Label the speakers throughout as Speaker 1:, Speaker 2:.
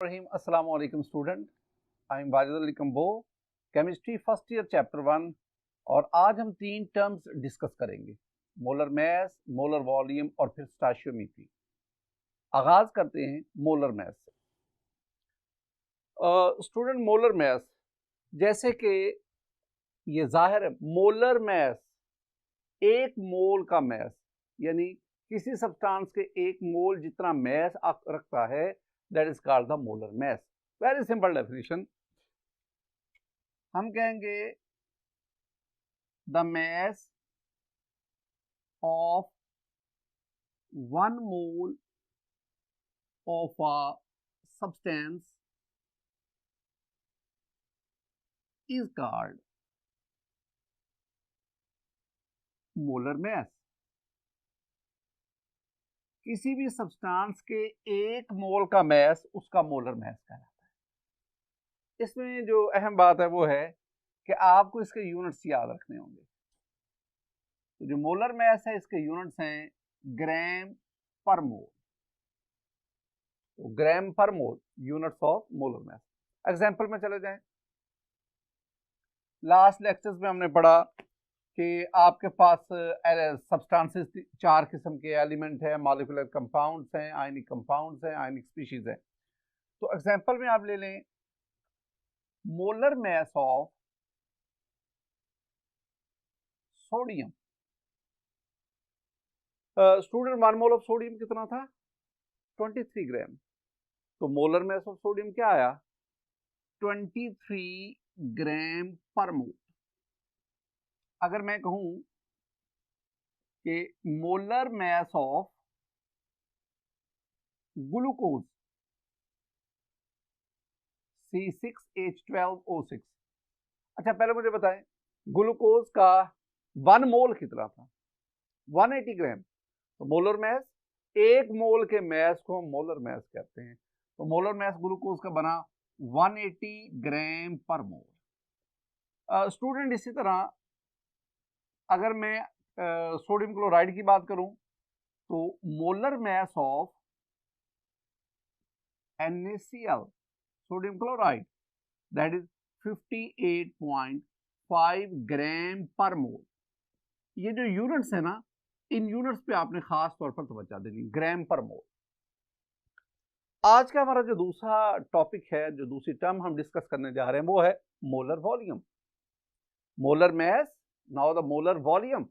Speaker 1: अस्सलामु अलैकुम student, I am Wajid Ali combo, chemistry first year chapter 1। और आज हम तीन टर्म्स डिस्कस करेंगे, मोलर मैस, मोलर वॉल्यूम और फिर स्टोइचियोमेट्री। आगाज करते हैं मोलर मैस से। स्टूडेंट, मोलर मैस जैसे कि ये जाहिर है, मोलर मैस एक मोल का मैस, यानी किसी सब्सटेंस के एक मोल जितना मैस रखता है, that is called the molar mass. Very simple definition, हम कहेंगे the mass of 1 mole of a substance is called molar mass. किसी भी सब्सटेंस के एक मोल का मैस उसका मोलर मैस कहलाता है। इसमें जो अहम बात है वो है कि आपको इसके यूनिट्स याद रखने होंगे। तो जो मोलर मैस है इसके यूनिट्स हैं ग्राम पर मोल। तो ग्राम पर mole units of molar mass. Example में चले जाएं, लास्ट लेक्चर्स में हमने पढ़ा कि आपके पास सब्सटेंसेस 4 किस्म के एलिमेंट है, मॉलिक्यूलर कंपाउंड्स हैं, आयनिक कंपाउंड्स हैं, आयनिक स्पीशीज हैं। तो एग्जांपल में आप ले लें molar mass of sodium. Student, 1 mole of sodium कितना था? 23 ग्राम। तो मोलर मैस ऑफ सोडियम क्या आया? 23 ग्राम पर मोल। अगर मैं कहूं कि molar mass of glucose C6H12O6, अच्छा पहले मुझे बताएं ग्लूकोज का 1 मोल कितना था? 180 ग्राम। तो मोलर मैस, एक मोल के मैस को मोलर मैस कहते हैं। तो मोलर मैस ग्लूकोज का बना 180 ग्राम पर मोल। स्टूडेंट, इसी तरह अगर मैं सोडियम क्लोराइड की बात करूं तो molar mass of NaCl sodium chloride that is 58.5 ग्राम पर मोल। ये जो यूनिट्स है ना, इन यूनिट्स पे आपने खास तौर पर तवज्जो देनी, ग्राम पर मोल। आज का हमारा जो दूसरा टॉपिक है, जो दूसरी टर्म हम डिस्कस करने जा रहे हैं वो है molar volume. Molar mass, now the molar volume.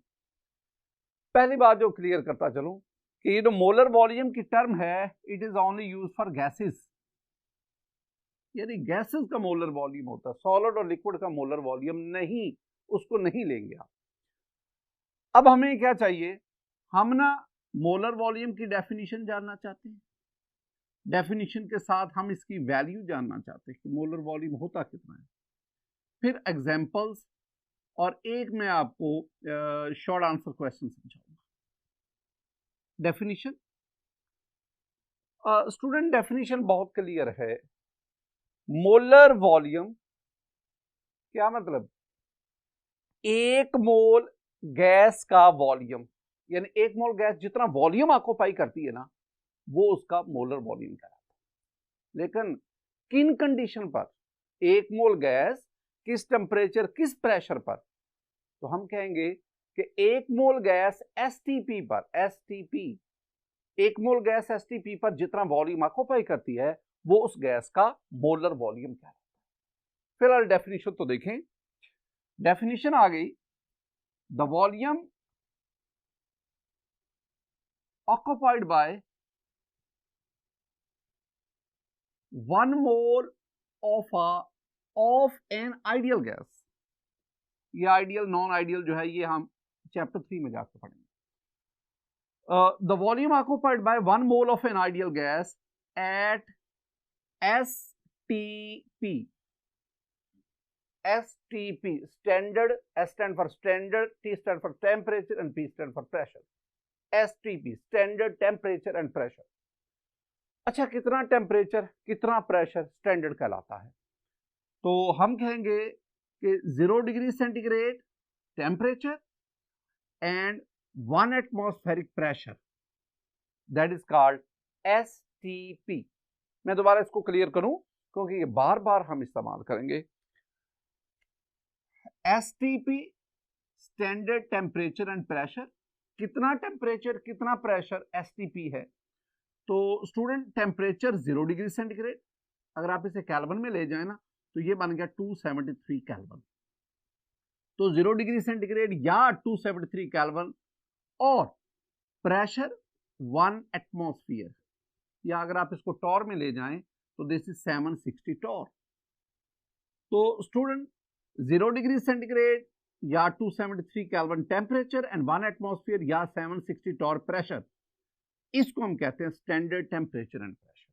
Speaker 1: पहली बात जो क्लियर करता चलूं कि ये जो मोलर वॉल्यूम की टर्म है, it is only use for gases, यानी गैसेस का मोलर वॉल्यूम होता है, सॉलिड और लिक्विड का मोलर वॉल्यूम नहीं, उसको नहीं लेंगे आप। अब हमें क्या चाहिए, हम ना मोलर वॉल्यूम की डेफिनेशन जानना चाहते हैं, डेफिनेशन के साथ हम इसकी वैल्यू जानना चाहते हैं कि मोलर वॉल्यूम होता कितना है, फिर एग्जांपल्स, और एक मैं आपको शॉर्ट आंसर क्वेश्चन समझाऊंगा। डेफिनेशन, स्टूडेंट डेफिनेशन बहुत क्लियर है। मोलर वॉल्यूम क्या मतलब? एक मोल गैस का वॉल्यूम, यानी एक मोल गैस जितना वॉल्यूम ऑक्यूपाई करती है ना, वो उसका मोलर वॉल्यूम कहलाता है। लेकिन किन कंडीशन पर? एक मोल गैस किस टेम्परेचर, किस प्रेशर पर? तो हम कहेंगे कि एक मोल गैस एसटीपी पर, एसटीपी, एक मोल गैस एसटीपी पर जितना वॉल्यूम ऑक्यूपाई करती है वो उस गैस का मोलर वॉल्यूम कहलाता है। फिलहाल डेफिनेशन तो देखें। डेफिनेशन आ गई, the volume occupied by 1 mole of an ideal gas। ये आइडियल नॉन आइडियल जो है ये हम चैप्टर 3 में जाकर पढ़ेंगे। The volume occupied by 1 mole of an ideal gas at STP, STP standard, S stand for standard, T stand for temperature and P stand for pressure। STP standard temperature and pressure. अच्छा, कितना temperature कितना pressure standard कहलाता है? तो हम कहेंगे कि 0 degree centigrade temperature and 1 atmospheric pressure, that is called STP। मैं दोबारा इसको क्लियर करूं क्योंकि ये बार बार हम इस्तेमाल करेंगे। STP standard temperature and pressure, कितना टेम्परेचर कितना प्रेशर एसटीपी है। तो स्टूडेंट टेम्परेचर 0 डिग्री सेंटीग्रेड, अगर आप इसे केल्विन में ले जाए ना तो ये बन गया 273 केल्विन। तो 0 डिग्री सेंटीग्रेड या 273 केल्विन और प्रेशर 1 एटमॉस्फेयर, या अगर आप इसको टॉर में ले जाएं तो दिस इज 760 टॉर। तो स्टूडेंट 0 डिग्री सेंटीग्रेड या 273 केल्विन टेम्परेचर एंड 1 एटमॉस्फेयर या 760 टॉर प्रेशर, इसको हम कहते हैं standard temperature and pressure.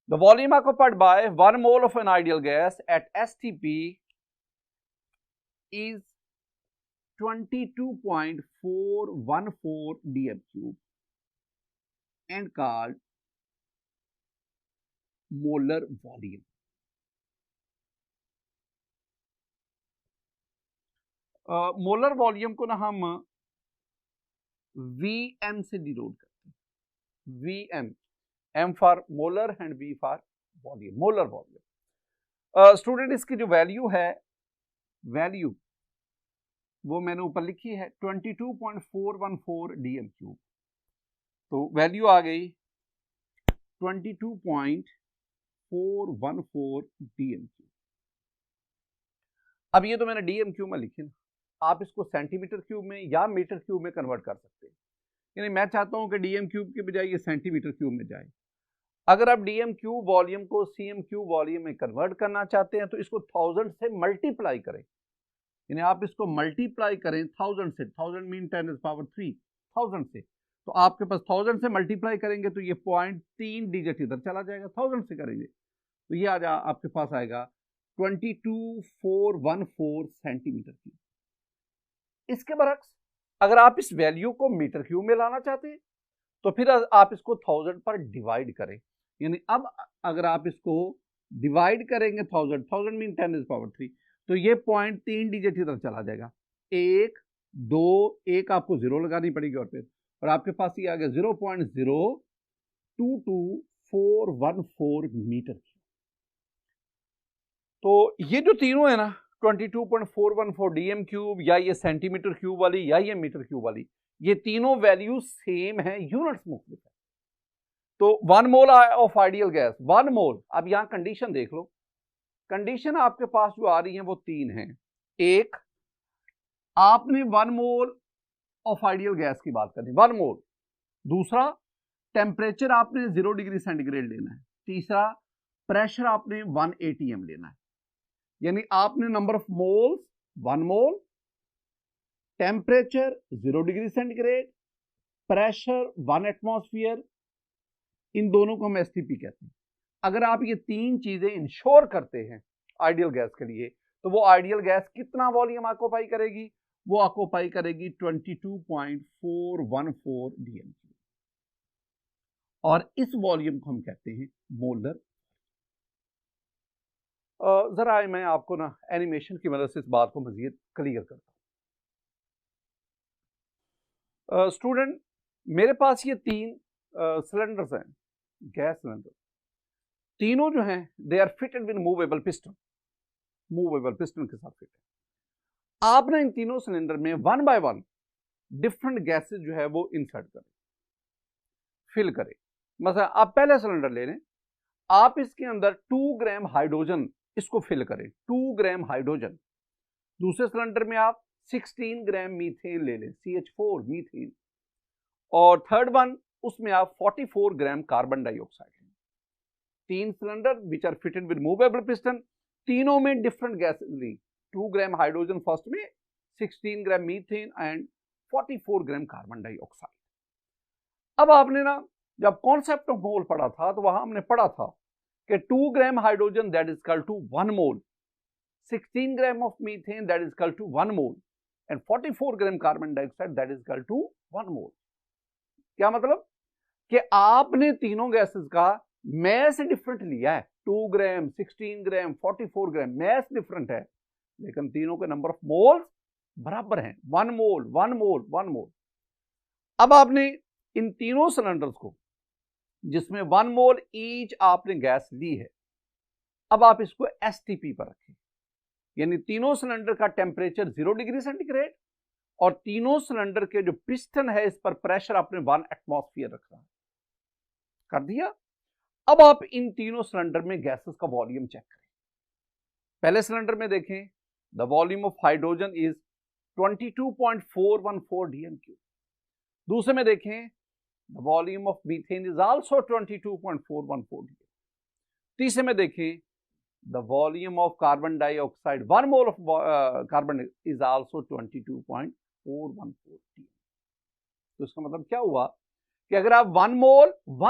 Speaker 1: The volume occupied by 1 mole of an ideal gas at STP is 22.414 dm cube and called molar volume. Molar volume को ना हम Vm से denote करते हैं। Vm, M for molar and V for volume, molar volume. Student इसकी जो value है, value वो मैंने ऊपर लिखी है 22.414 dm क्यूब। तो वैल्यू आ गई 22.414 dm क्यूब। अब ये तो मैंने dm क्यूब में लिखी ना, आप इसको सेंटीमीटर क्यूब में या मीटर क्यूब में कन्वर्ट कर सकते हैं। यानी मैं चाहता हूं कि dm क्यूब के बजाय ये सेंटीमीटर क्यूब में जाए। अगर आप dm क्यूब वॉल्यूम को cm क्यूब वॉल्यूम में कन्वर्ट करना चाहते हैं तो इसको 1000 से मल्टीप्लाई करें। यानी आप इसको मल्टीप्लाई करें 1000 से, 1000 मीन 10 टू द पावर 3, 1000 से, तो आपके पास 1000 से मल्टीप्लाई करेंगे तो ये 0.3 डिजिट इधर चला जाएगा। 1000 से करेंगे तो ये आपके पास आएगा 22414 सेंटीमीटर क्यूब। इसके बरक्स अगर आप इस वैल्यू को मीटर क्यूब में लाना चाहते हैं तो फिर आप इसको 1000 पर डिवाइड करें। यानी अब अगर आप इसको डिवाइड करेंगे 1000 मीन 10 टू द पावर 3, तो ये 0.3 डिजिट इधर चला जाएगा। 1 2 1 आपको 0 लगानी पड़ेगी और फिर, और आपके पास ये आ गया 0.022414 मीटर क्यूब। तो ये जो तीनों है ना 22.414 डीएम क्यूब, या ये सेंटीमीटर क्यूब वाली या ये मीटर क्यूब वाली, ये तीनों वैल्यू सेम है, यूनिट्स मुख्तलिफ है। तो 1 मोल ऑफ आइडियल गैस, 1 मोल, अब यहां कंडीशन देख लो। कंडीशन आपके पास जो आ रही है वो 3 है। एक, आपने 1 मोल ऑफ आइडियल गैस की बात करनी, 1 मोल। दूसरा, टेम्परेचर आपने 0 डिग्री सेंटीग्रेड लेना है। तीसरा, प्रेशर आपने 1 atm लेना है। यानी आपने number of moles 1 mole, temperature 0 degree centigrade, pressure 1 atmosphere, इन दोनों को हम एसटीपी कहते हैं। अगर आप ये 3 चीजें इंश्योर करते हैं आइडियल गैस के लिए, तो वो आइडियल गैस कितना वॉल्यूम ऑक्यूपाई करेगी? वो ऑक्यूपाई करेगी 22.414 डीएम क्यूब, और इस वॉल्यूम को हम कहते हैं मोलर। जरा मैं आपको ना एनिमेशन की मदद से इस बात को मजीद क्लियर करता हूं। स्टूडेंट, मेरे पास ये 3 सिलेंडर्स हैं, गैस सिलेंडर। तीनों जो हैं they are fitted with movable piston, movable piston के साथ फिट है। आपने इन तीनों सिलेंडर में 1 बाय 1 डिफरेंट गैसेस जो है वो इंसर्ट करें, फिल करें। मतलब आप पहले सिलेंडर ले लें, आप इसके अंदर 2 ग्राम हाइड्रोजन इसको फिल करें, 2 ग्राम हाइड्रोजन। दूसरे सिलेंडर में आप 16 ग्राम मीथेन ले लें, CH4 मीथेन। और थर्ड वन, उसमें आप 44 ग्राम कार्बन डाइऑक्साइड लें। 3 cylinder which are fitted with movable piston, तीनों में डिफरेंट गैसेस ली। 2 ग्राम हाइड्रोजन फर्स्ट में, 16 gram methane and 44 gram carbon dioxide. अब आपने ना जब कॉन्सेप्ट ऑफ मोल पढ़ा था तो वहां हमने पढ़ा था कि 2 gram hydrogen that is equal to 1 mole, 16 gram of methane that is equal to 1 mole and 44 gram carbon dioxide that is equal to 1 mole. क्या मतलब कि आपने तीनों गैसेस का मैस डिफरेंट लिया है, 2 ग्राम, 16 ग्राम, 44 ग्राम, मैस डिफरेंट है, लेकिन तीनों के नंबर ऑफ मोल्स बराबर हैं, 1 मोल 1 मोल 1 मोल। अब आपने इन तीनों सिलेंडर्स को जिसमें 1 मोल ईच आपने गैस ली है। अब आप इसको एसटीपी पर रखें, यानी तीनों सिलेंडर का टेम्परेचर 0 डिग्री सेंटीग्रेड और तीनों सिलेंडर के जो पिस्टन है इस पर प्रेशर आपने 1 एटमॉस्फेयर रखना है। कर दिया। अब आप इन तीनों सिलेंडर में गैसेस का वॉल्यूम चेक करें। पहले सिलेंडर में देखें, the volume of hydrogen is 22.414 dm³। दूसरे में देखें, the volume of methane is also 22.414 dm। तीसरे में देखें, the volume of carbon dioxide 1 mole of carbon is also 22.414 dm। तो इसका मतलब क्या हुआ कि अगर आप 1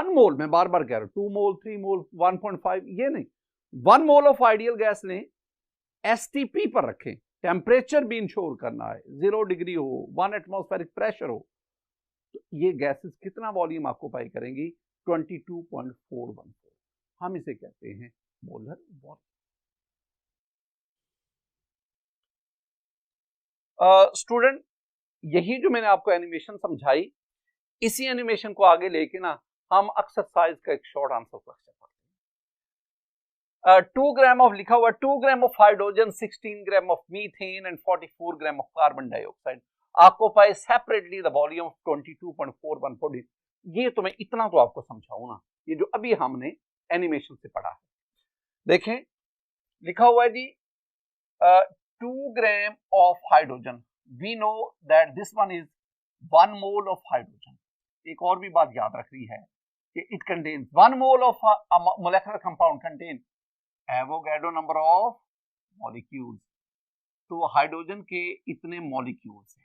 Speaker 1: मोल मैं बार बार कह रहा हूं, 2 मोल 3 मोल 1.5 ये नहीं, 1 मोल ऑफ आइडियल गैस लें, एसटीपी पर रखें, टेम्परेचर भी इंश्योर करना है, 0 डिग्री हो, 1 एटमॉस्फेरिक प्रेशर हो, तो ये गैसेस कितना वॉल्यूम ऑक्यूपाई करेंगी? 22.414। हम इसे कहते हैं मोलर वॉल्यूम। स्टूडेंट, यही जो मैंने आपको एनिमेशन समझाई, इसी एनिमेशन को आगे लेके ना हम एक्सरसाइज का एक शॉर्ट आंसर क्वेश्चन पढ़ते हैं। 2 ग्राम ऑफ लिखा हुआ, 2 gram of hydrogen, 16 gram of methane and 44 gram of carbon dioxide occupy separately the volume of 22.414। ये तो मैं इतना तो आपको समझाऊं ना, ये जो अभी हमने एनिमेशन से पढ़ा है। देखें, लिखा हुआ है जी 2 gram of hydrogen, we know that this one is 1 mole of hydrogen. एक और भी बात याद रख रही है कि it contains 1 mole of molecular compound contain Avogadro number of molecules. तो हाइड्रोजन के इतने मॉलिक्यूल्स हैं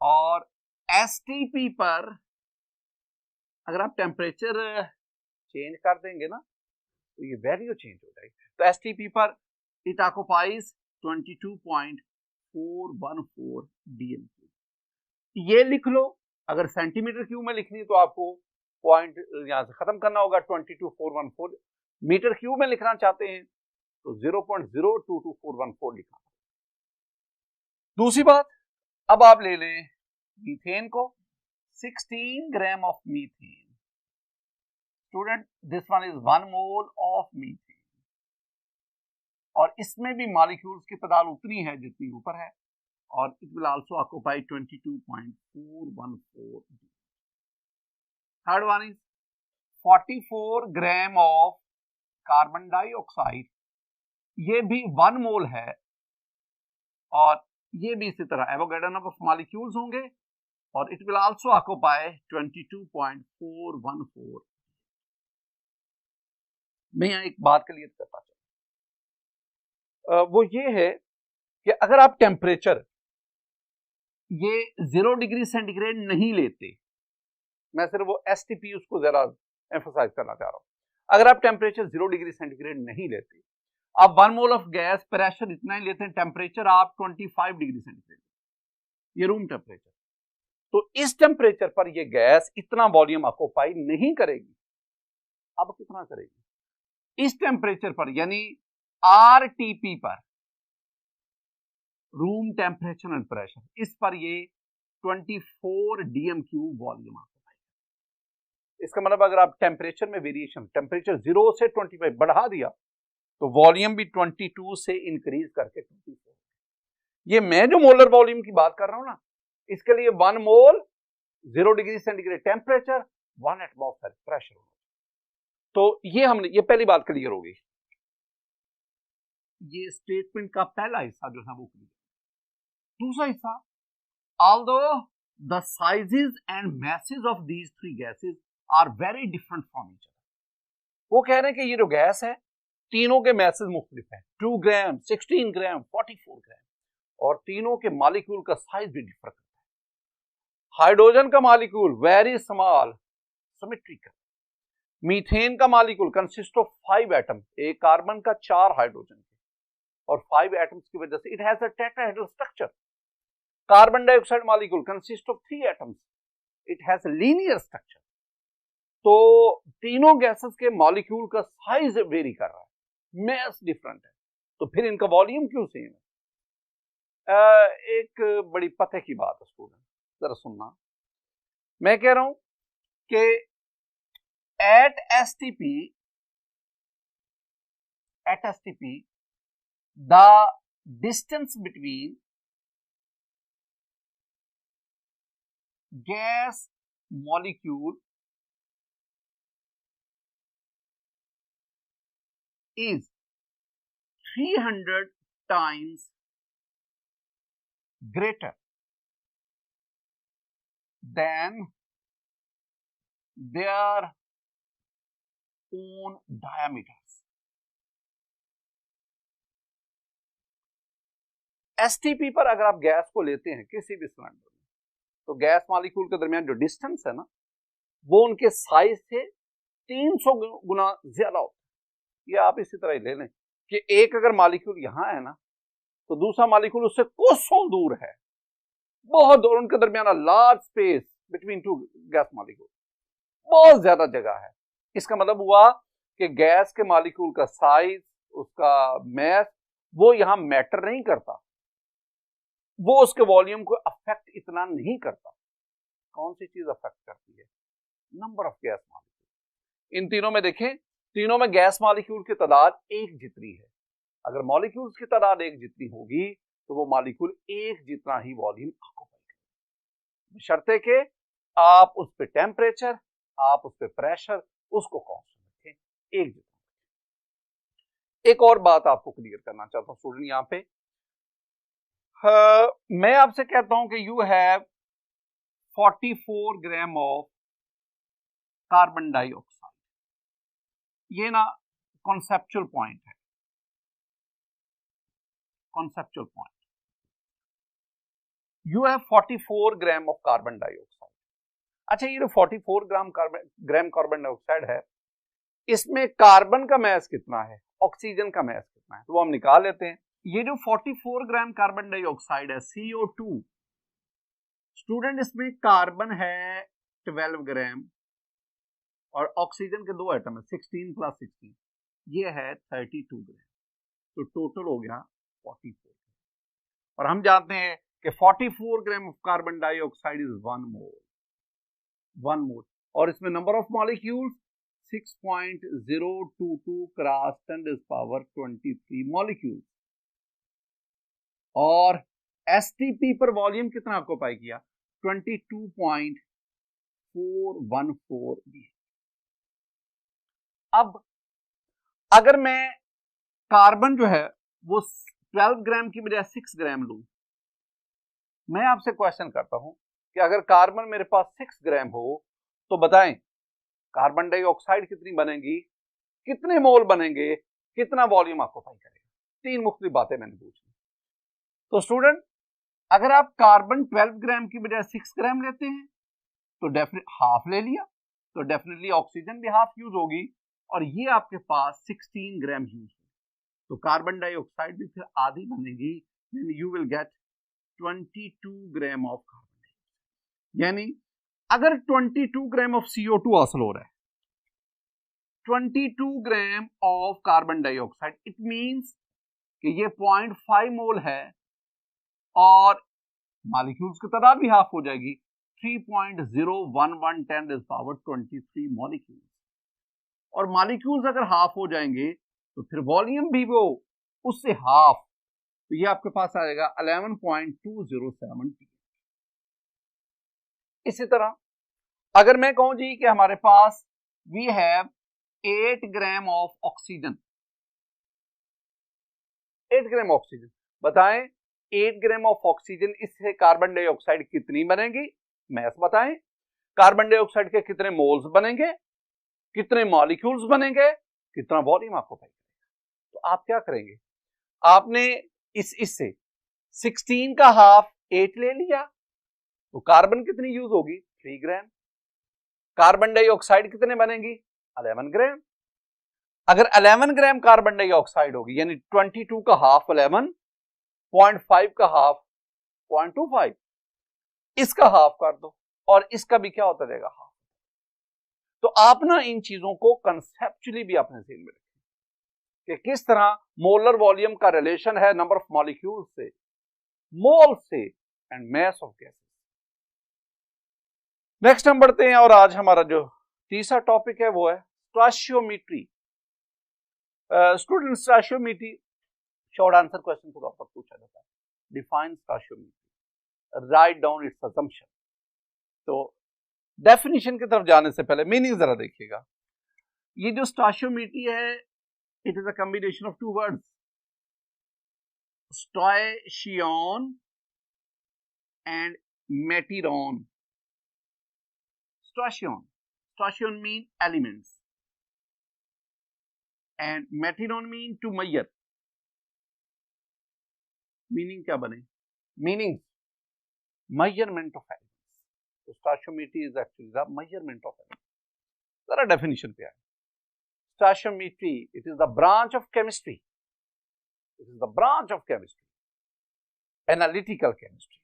Speaker 1: और एसटीपी पर अगर आप टेम्परेचर चेंज कर देंगे ना तो ये वैल्यू चेंज हो जाएगी। तो एसटीपी पर इट ऑक्युपाइज 22.414 dm³। ये लिख लो। अगर सेंटीमीटर क्यूब में लिखनी तो आपको पॉइंट यहां से खत्म करना होगा, 22.414। मीटर क्यूब में लिखना चाहते हैं तो 0.02214 लिखना। दूसरी बात, अब आप ले लें मीथेन को, 16 gram of methane. Student, this one is 1 mole of methane और इसमें भी मॉलिक्यूल्स की तादाद उतनी है जितनी ऊपर है और it will also occupy 22.414। Third one is 44 gram of carbon dioxide, ये भी 1 मोल है और ये भी इसी तरह एवोगाड्रो नंबर ऑफ मॉलिक्यूल्स होंगे और इट विल आल्सो ऑक्युपाई 22.414। मैं यहां एक बात क्लियर करता चाहूं, वो ये है कि अगर आप टेम्परेचर ये 0 डिग्री सेंटीग्रेड नहीं लेते, मैं सिर्फ वो एसटीपी उसको जरा एम्फसाइज करना चाह रहा हूं, अगर आप टेम्परेचर 0 डिग्री सेंटीग्रेड नहीं लेते, आप 1 मोल ऑफ गैस प्रेशर इतना ही लेते हैं, टेम्परेचर आप 25 डिग्री सेंटीग्रेड, ये रूम टेम्परेचर, तो इस टेम्परेचर पर ये गैस इतना वॉल्यूम ऑक्युपाई नहीं करेगी। अब कितना करेगी? इस टेम्परेचर पर यानी आरटीपी पर, रूम टेम्परेचर एंड प्रेशर, इस पर ये 24 dm³ वॉल्यूम ऑक्युपाई। इसका मतलब अगर आप टेम्परेचर में वेरिएशन, टेम्परेचर 0 से 25 बढ़ा दिया तो वॉल्यूम भी 22 से इंक्रीज करके 24। ये मैं जो मोलर वॉल्यूम की बात कर रहा हूं ना, इसके लिए 1 मोल 0 degree centigrade temperature, 1 atmospheric pressure. तो ये हमने, ये पहली बात क्लियर होगी। ये स्टेटमेंट का पहला हिस्सा जो है वो क्लियर। दूसरा हिस्सा, although the sizes and masses of these 3 gases are very different from each other. वो कह रहे हैं कि ये जो गैस है तीनों के मैसेज मुख्तलिफ हैं, 2 ग्राम, 16 ग्राम, 44 ग्राम, और तीनों के मॉलिक्यूल का साइज भी डिफर करता है। हाइड्रोजन का molecule very small symmetrical, methane का मॉलिक्यूल कंसिस्ट ऑफ 5 एटम, एक कार्बन का 4 हाइड्रोजन के, और 5 एटम्स की वजह से it has a tetrahedral structure. Carbon dioxide molecule consist of 3 atoms, it has a linear structure. तो तीनों गैसेस के मॉलिक्यूल का साइज वेरी कर रहा है, मैस डिफरेंट है, तो फिर इनका वॉल्यूम क्यों सेम है? एक बड़ी पते की बात है स्टूडेंट, जरा सुनना। मैं कह रहा हूं कि at STP, the distance between gas molecule is 300 times greater than their own diameters. STP पर अगर आप गैस को लेते हैं किसी भी सिलेंडर में, तो गैस मॉलिक्यूल के दरमियान जो डिस्टेंस है ना, वो उनके साइज से 300 गुना ज्यादा होता है। ये आप इसी तरह ही ले लें कि एक अगर मॉलिक्यूल यहां है ना, तो दूसरा मॉलिक्यूल उससे कोसों दूर है, बहुत दूर, उनके दरमियान large space between two gas molecule, बहुत ज्यादा जगह है। इसका मतलब हुआ कि गैस के मॉलिक्यूल का साइज, उसका मैस, वो यहां मैटर नहीं करता, वो उसके वॉल्यूम को अफेक्ट इतना नहीं करता। कौन सी चीज अफेक्ट करती है? Number of gas molecule. इन तीनों में देखें, तीनों में गैस मॉलिक्यूल की तादाद एक जितनी है। अगर मॉलिक्यूल्स की तादाद एक जितनी होगी तो वो मॉलिक्यूल एक जितना ही वॉल्यूम ऑक्यूपाई करेगा, बशर्ते कि आप उस पे टेम्परेचर, आप उस पे प्रेशर, उसको कांस्टेंट रखें, एक जितना। एक और बात आपको क्लियर करना चाहता हूं स्टूडेंट, यहां पे मैं आपसे कहता हूं कि you have 44 gram of carbon dioxide. ये ना कॉन्सेप्चुअल पॉइंट है, conceptual point. You have 44 gram of carbon dioxide. अच्छा, ये जो 44 ग्राम कार्बन डाइऑक्साइड है, इसमें कार्बन का मैस कितना है, ऑक्सीजन का मैस कितना है, तो वो हम निकाल लेते हैं। ये जो 44 ग्राम कार्बन डाइऑक्साइड है, CO2, स्टूडेंट इसमें कार्बन है 12 ग्राम और ऑक्सीजन के दो एटम है, 16 प्लस 16, ये है 32 ग्राम, तो टोटल हो गया 44। और हम जानते हैं कि 44 gram of carbon dioxide is 1 मोल, और इसमें number of molecules 6.022 cross 10⁻23 molecule, और STP पर वॉल्यूम कितना आपको पाई किया, 22.414 भी। अब अगर मैं कार्बन जो है वो 12 ग्राम की बजाय 6 ग्राम लूं, मैं आपसे क्वेश्चन करता हूं कि अगर कार्बन मेरे पास 6 ग्राम हो तो बताएं कार्बन डाइऑक्साइड कितनी बनेगी, कितने मोल बनेंगे, कितना वॉल्यूम ऑक्यूपाई करेगा। तीन मुख्तलिफ बातें मैंने पूछी। तो स्टूडेंट, अगर आप कार्बन 12 ग्राम की बजाय 6 ग्राम लेते हैं तो डेफिनेट हाफ ले लिया, तो डेफिनेटली ऑक्सीजन भी हाफ यूज होगी, और ये आपके पास 16 ग्राम यूज होगी, तो कार्बन डाइऑक्साइड भी फिर आधी बनेगी, you will get 22 gram of carbon dioxide. यानी अगर 22 ग्राम ऑफ CO2 हासिल हो रहा है, 22 ग्राम of carbon dioxide, it means कि ये 0.5 मोल है, और मॉलिक्यूल्स की तादाद भी हाफ हो जाएगी, 3.0110⁻23 मॉलिक्यूल्स। और मॉलिक्यूल्स अगर हाफ हो जाएंगे तो फिर वॉल्यूम भी वो उससे हाफ, तो ये आपके पास आएगा 11.207 T। इसी तरह अगर मैं कहूं जी कि हमारे पास we have 8 gram of oxygen, 8 gram oxygen, बताएं 8 ग्राम ऑफ ऑक्सीजन, इससे कार्बन डाइऑक्साइड कितनी बनेगी, मैस बताएं, कार्बन डाइऑक्साइड के कितने मोल्स बनेंगे, कितने मॉलिक्यूल्स बनेंगे, कितना वॉल्यूम आपको पाई करेगा। तो आप क्या करेंगे, आपने इससे 16 का हाफ 8 ले लिया, तो कार्बन कितनी यूज होगी, 3 ग्राम, कार्बन डाइऑक्साइड कितने बनेंगी, 11 ग्राम। अगर 11 ग्राम कार्बन डाइऑक्साइड होगी, यानी 22 का हाफ 11, 0.5 का हाफ 0.25, इसका हाफ कर दो, और इसका भी क्या होता जाएगा, हाफ। तो आप ना इन चीजों को कंसेप्चुअली भी अपने ध्यान में रखें कि किस तरह मोलर वॉल्यूम का रिलेशन है नंबर ऑफ मॉलिक्यूल से, मोल से, and mass of gases. Next हम बढ़ते हैं, और आज हमारा जो तीसरा टॉपिक है वो है stoichiometry. Student, stoichiometry short answer question के तौर पर पूछा जाता है। Define stoichiometry, write down its assumption. तो डेफिनेशन की तरफ जाने से पहले मीनिंग जरा देखिएगा। ये जो स्टोइशियोमेट्री है, it is a combination of two words, stoichion and metron. Stoichion mean elements and metron mean to measure. Meaning क्या बने? Meaning measurement of elements. तो stoichiometry is actually the measurement of elements. जरा definition पे आए। Stoichiometry, it is the branch of chemistry, it is the branch of chemistry, analytical chemistry,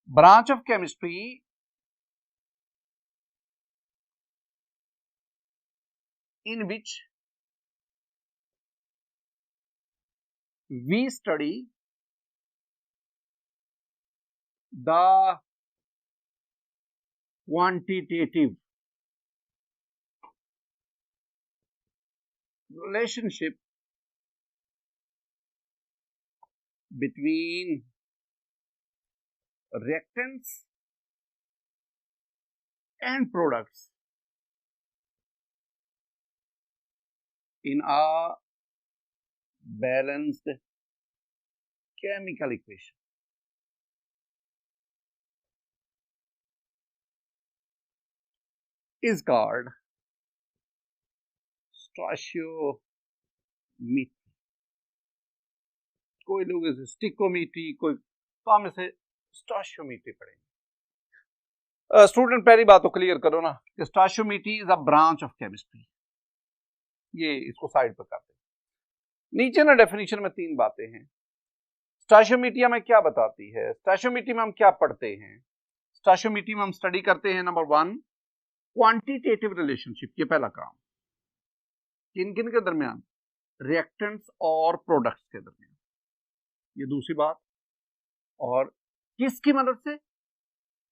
Speaker 1: branch of chemistry in which we study the quantitative relationship between reactants and products in a balanced chemical equation. Is called stoichiometry. कोई लोग इसे स्टिकोमेट्री, कोई तो हम इसे stoichiometry पढ़ेंगे। Student, पहली बात तो क्लियर करो ना कि stoichiometry is a branch of chemistry. ये इसको साइड पर करते हैं। नीचे ना डेफिनेशन में तीन बातें हैं। स्टोइशियोमेट्री हमें क्या बताती है? स्टोइशियोमेट्री में हम क्या पढ़ते हैं? स्टोइशियोमेट्री में हम स्टडी करते हैं नंबर 1 क्वांटिटेटिव रिलेशनशिप। ये पहला काम। किन किन के दरमियान? रिएक्टेंट्स और प्रोडक्ट्स के दरमियान। ये दूसरी बात। और किसकी मदद से?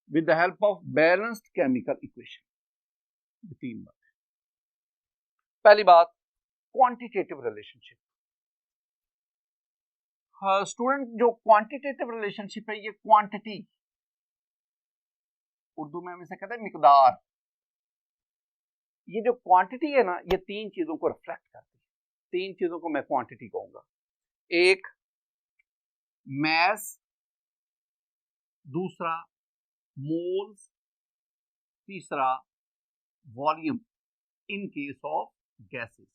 Speaker 1: With the help of balanced chemical equation. ये तीन बात। पहली बात क्वांटिटेटिव रिलेशनशिप। स्टूडेंट, जो क्वांटिटेटिव रिलेशनशिप है, ये क्वांटिटी, उर्दू में हम इसे कहते हैं मिकदार। ये जो क्वांटिटी है ना, ये तीन चीजों को रिफ्लेक्ट करती है। तीन चीजों को मैं क्वांटिटी कहूंगा। एक मैस, दूसरा मोल्स, तीसरा volume in case of gases.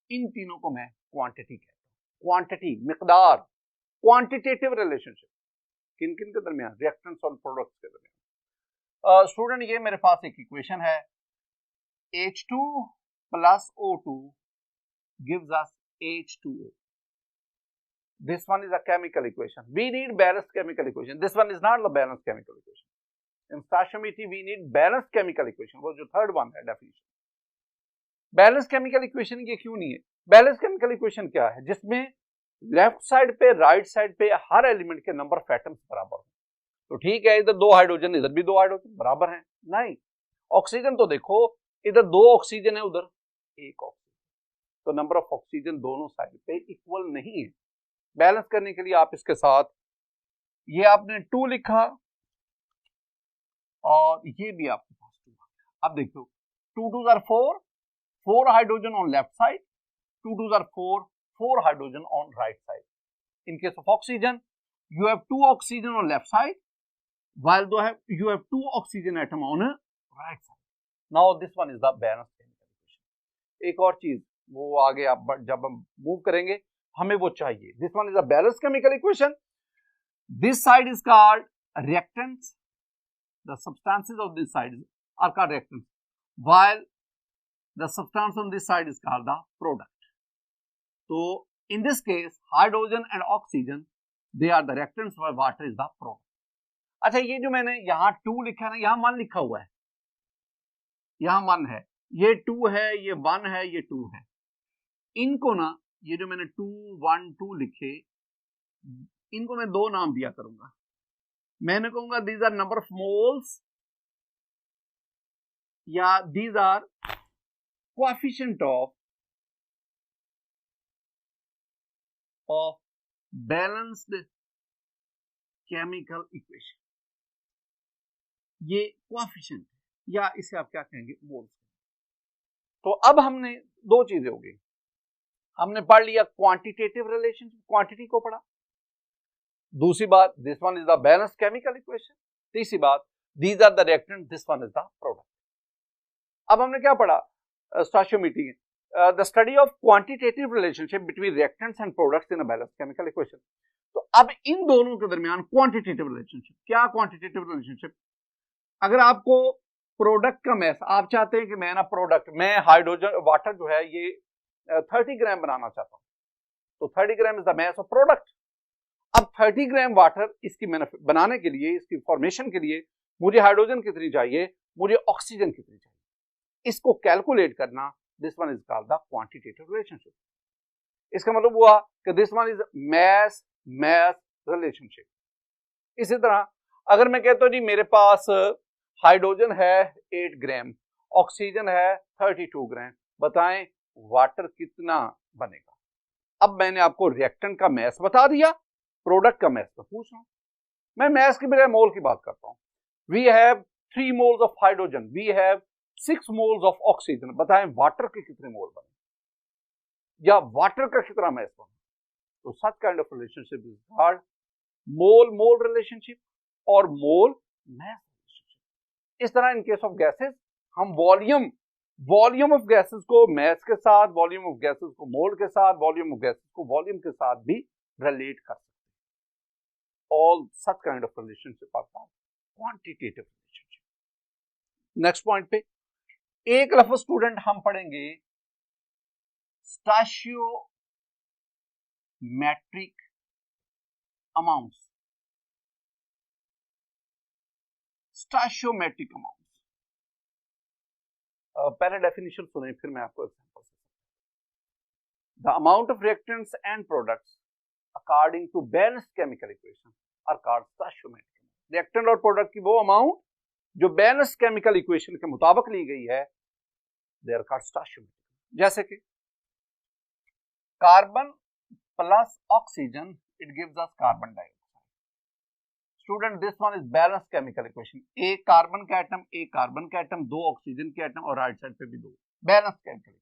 Speaker 1: इन तीनों को मैं क्वांटिटी कहता हूं। क्वांटिटी, मिकदार, क्वांटिटेटिव रिलेशनशिप किन किन के दरमियान? रिएक्टेंट्स और प्रोडक्ट्स के दरमियान। स्टूडेंट, ये मेरे पास एक इक्वेशन है, H2 plus O2 gives us H2O. This one is a chemical equation. We need balanced chemical equation. This one is not the balanced chemical equation. In stoichiometry, we need balanced chemical equation. वो जो third one है definition. Balance chemical equation ये क्यों नहीं है? Balance chemical equation क्या है? जिसमें लेफ्ट साइड पे, राइट साइड पे हर एलिमेंट के नंबर ऑफ एटम्स बराबर हो। तो ठीक है, इधर 2 हाइड्रोजन, इधर भी 2 हाइड्रोजन बराबर हैं? नहीं। ऑक्सीजन तो देखो, इधर 2 ऑक्सीजन है, उधर 1 ऑक्सीजन, तो नंबर ऑफ ऑक्सीजन दोनों साइड पे इक्वल नहीं है। बैलेंस करने के लिए आप इसके साथ ये आपने 2 लिखा और ये भी आपके पास 2। अब देखो, 2 2s are 4 hydrogen on left side, 2 2s are 4 hydrogen on right side. In case of oxygen, you have 2 oxygen on left side, while you have 2 oxygen atom on right side. Now this one is the balanced chemical equation. एक और चीज, वो आगे आप जब हम move करेंगे हमें वो चाहिए। This one is a balanced chemical equation. This side is called reactants. The substances of this side are called reactants, while the substance on this side is called the product. So in this case, hydrogen and oxygen, they are the reactants, while water is the product. अच्छा, ये जो मैंने यहाँ 2 लिखा है ना, यहाँ 1 लिखा हुआ है, यहाँ 1 है, ये 2 है, ये 1 है, ये 2 है। इनको ना, ये जो मैंने 2 1 2 लिखे, इनको मैं 2 नाम दिया करूंगा। मैंने कहूंगा these are number of moles या these are coefficient of balanced chemical equation. ये कोएफिशिएंट या इसे आप क्या कहेंगे, मोल्स। तो अब हमने दो चीजें हो गई, हमने पढ़ लिया क्वांटिटेटिव रिलेशनशिप, क्वांटिटी को पढ़ा। दूसरी बात, this one is the balanced chemical equation. तीसरी बात, these are the reactant, this one is the product. अब हमने क्या पढ़ा, stoichiometry, the study of quantitative relationship between reactants and products in a balanced chemical equation. तो अब इन दोनों के दरमियान क्वांटिटेटिव रिलेशनशिप, क्या क्वांटिटेटिव रिलेशनशिप, अगर आपको प्रोडक्ट का मैस, आप चाहते हैं कि मैं ना प्रोडक्ट, मैं हाइड्रोजन वाटर जो है ये 30 ग्राम बनाना चाहता हूं, तो 30 gram is the mass of product. अब 30 ग्राम वाटर इसकी बनाने के लिए, इसकी फॉर्मेशन के लिए मुझे हाइड्रोजन कितनी चाहिए, मुझे ऑक्सीजन कितनी चाहिए, इसको कैलकुलेट करना, this one is called the quantitative relationship. इसका मतलब हुआ कि this one is mass mass relationship. इसी तरह अगर मैं कहता हूं जी मेरे पास हाइड्रोजन है 8 ग्राम, ऑक्सीजन है 32 ग्राम, बताएं वाटर कितना बनेगा। अब मैंने आपको रिएक्टेंट का मैस बता दिया, प्रोडक्ट का मैस तो पूछ रहा हूं, मैं मैस की बजाय मोल की बात करता हूं। We have 3 moles of hydrogen, we have 6 moles of oxygen, बताएं वाटर के कितने मोल बने या वाटर का कितना मैस बने। तो such kind of relationship is called mole mole relationship और मोल मैस रिलेशनशिप। इस तरह इन केस ऑफ गैसेस हम वॉल्यूम ऑफ गैसेस को मैस के साथ, वॉल्यूम ऑफ गैसेस को मोल के साथ, वॉल्यूम ऑफ गैसेस को वॉल्यूम के साथ भी रिलेट कर सकते हैं। All such kind of relationship are called quantitative relationship. Next point पे एक लफ्ज स्टूडेंट हम पढ़ेंगे स्टोइचियोमेट्रिक अमाउंट्स। स्टोइचियोमेट्रिक अमाउंट्स, पहले डेफिनेशन सुने फिर मैं आपको एग्जांपल से। The amount of reactants and products according to balanced chemical equation are called stoichiometric. Reactant और प्रोडक्ट की वो अमाउंट जो बैलेंस्ड केमिकल इक्वेशन के मुताबिक ली गई है, दे आर कॉल्ड स्टोइचियोमेट्रिक। जैसे कि carbon plus oxygen, it gives us carbon dioxide. Student this one is balanced chemical equation, एक कार्बन का एटम, एक कार्बन का एटम, 2 ऑक्सीजन के एटम और राइट साइड पे भी 2, बैलेंस्ड केमिकल इक्वेशन।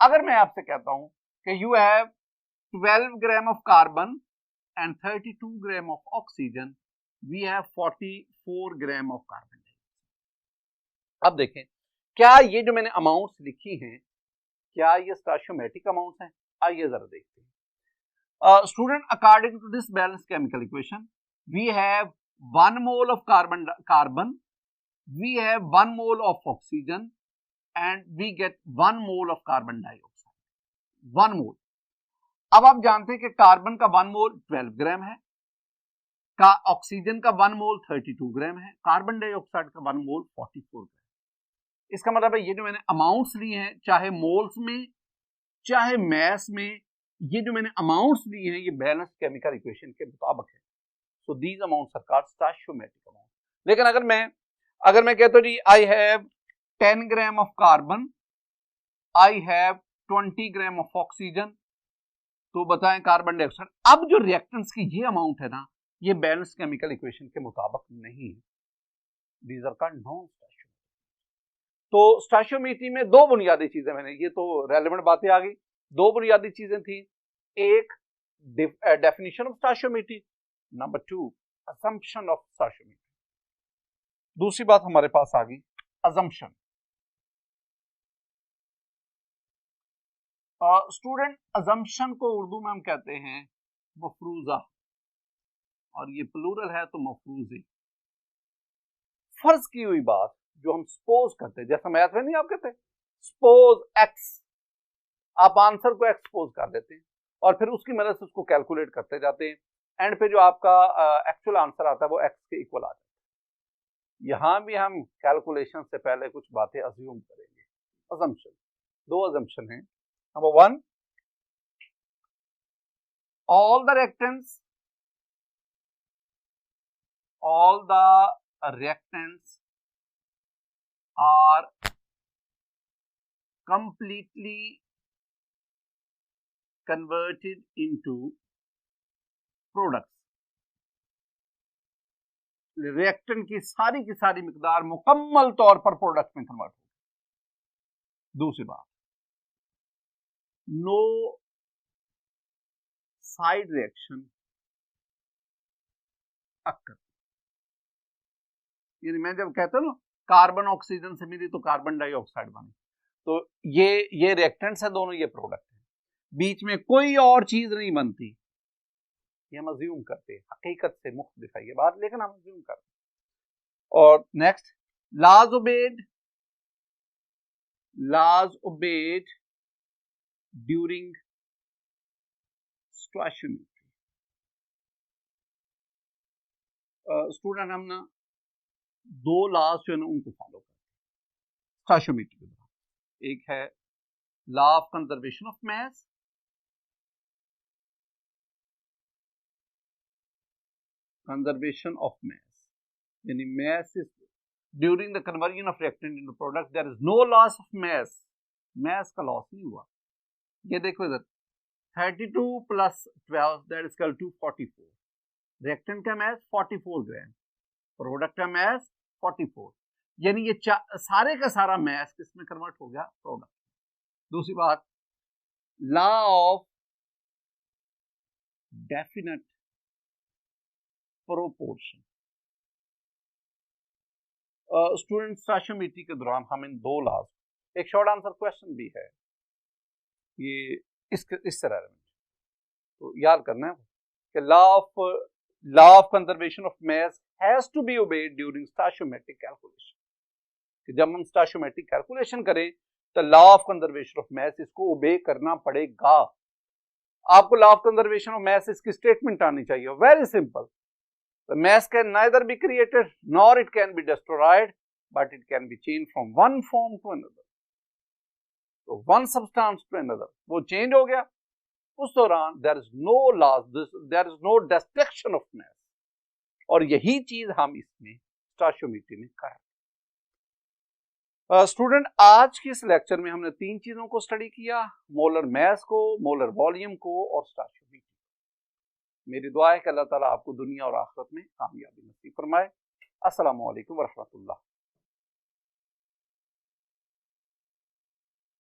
Speaker 1: अगर मैं आपसे कहता हूं कि you have 12 gram of carbon and 32 gram of oxygen, we have 44 gram of carbon dioxide. अब देखें क्या ये जो मैंने अमाउंट्स लिखी हैं, क्या ये स्टोइचियोमेट्रिक अमाउंट्स हैं? आइए जरा देखते हैं। Student according to this balanced chemical equation we have 1 mole of carbon, we have 1 mole of oxygen and we get 1 mole of carbon dioxide, 1 mole। अब आप जानते हैं कि कार्बन का 1 मोल 12 ग्राम है, का ऑक्सीजन का 1 मोल 32 ग्राम है, कार्बन डाइऑक्साइड का 1 मोल 44 ग्राम। इसका मतलब है ये जो मैंने अमाउंट्स लिए हैं, चाहे मोल्स में चाहे मैस में, ये जो मैंने अमाउंट्स लिए हैं ये बैलेंस्ड केमिकल इक्वेशन के मुताबिक है। So these amounts are called stoichiometric amounts. लेकिन अगर मैं कहता हूं जी I have 10 gram of carbon, I have 20 gram of oxygen, तो बताएं कार्बन डाइऑक्साइड। अब जो रिएक्टेंट्स की ये अमाउंट है ना, ये बैलेंस्ड केमिकल इक्वेशन के मुताबिक नहीं है। These are called non-stoichiometric। तो स्टोइचियोमेट्री में दो बुनियादी चीजें, मैंने ये तो रेलेवेंट बातें आ गई, दो बुनियादी चीजें थी, एक definition of stoichiometry, number 2 assumption of stoichiometry. दूसरी बात हमारे पास आ गई assumption। स्टूडेंट assumption को उर्दू में हम कहते हैं मफरूजा, और ये प्लूरल है तो मफरूजी। फर्ज की हुई बात जो हम सपोज करते हैं, जैसा मैथ में नहीं आप कहते सपोज x, आप आंसर को एक्सपोज कर देते हैं और फिर उसकी मदद से उसको कैलकुलेट करते जाते हैं, एंड पे जो आपका एक्चुअल आंसर आता है वो x के इक्वल आता है। यहां भी हम कैलकुलेशन से पहले कुछ बातें अज्यूम करेंगे। अजम्पशन, दो अजम्पशन हैं। Number 1, all the reactants are completely converted into products. Reactant की सारी मिकदार मुकम्मल तौर पर प्रोडक्ट में कन्वर्ट होगी। दूसरी बात, नो साइड रिएक्शन अक्कर। यानी मैं जब कहता हूं ना कार्बन ऑक्सीजन से मिली तो कार्बन डाइऑक्साइड बने, तो ये रिएक्टेंट्स है दोनों, ये प्रोडक्ट है, बीच में कोई और चीज नहीं बनती। ये हम अज्यूम करते हैं, हकीकत से मुख्तलिफ है ये बात, लेकिन हम अज्यूम करते हैं। और नेक्स्ट, लाज ओबेड ड्यूरिंग स्टोइचियोमेट्री। स्टूडेंट हम ना दो लॉज जो है ना उनको फॉलो करते हैं स्टोइचियोमेट्री के दौरान। एक है लॉ ऑफ कंजर्वेशन ऑफ मास, यानी mass is during the conversion of reactant into product there is no loss of mass का लॉस नहीं हुआ। ये देखो इधर 32 plus 12 that is equal to 44, reactant का mass 44 ग्राम, प्रोडक्ट का mass 44, यानी ये सारे का सारा mass किसमें कन्वर्ट हो गया, प्रोडक्ट। दूसरी बात, law of definite proportion. Student stoichiometry के दौरान हम इन दो लॉज, एक शॉर्ट आंसर क्वेश्चन भी है ये इस तरह है, तो याद करना है कि law of conservation of mass has to be obeyed during stoichiometric calculation. कि जब हम स्टोइचियोमेट्रिक कैलकुलेशन करें तो law of conservation of mass इसको ओबे करना पड़ेगा। आपको law of conservation of mass इसकी स्टेटमेंट आनी चाहिए, very simple. The mass can neither be created nor it can be destroyed, but it can be changed from one form to another. So one substance to another, वो change हो गया, उस दौरान there is no loss, there is no destruction of mass। और यही चीज हम इसमें स्टोइचियोमेट्री में कर रहे हैं। स्टूडेंट, आज के इस लेक्चर में हमने तीन चीजों को स्टडी किया, मोलर मास को, मोलर वॉल्यूम को और स्टोइचियोमेट्री। मेरी दुआ है कि अल्लाह ताला आपको दुनिया और आखिरत में कामयाबी नसीब फरमाए। अस्सलामु अलैकुम व रहमतुल्लाह।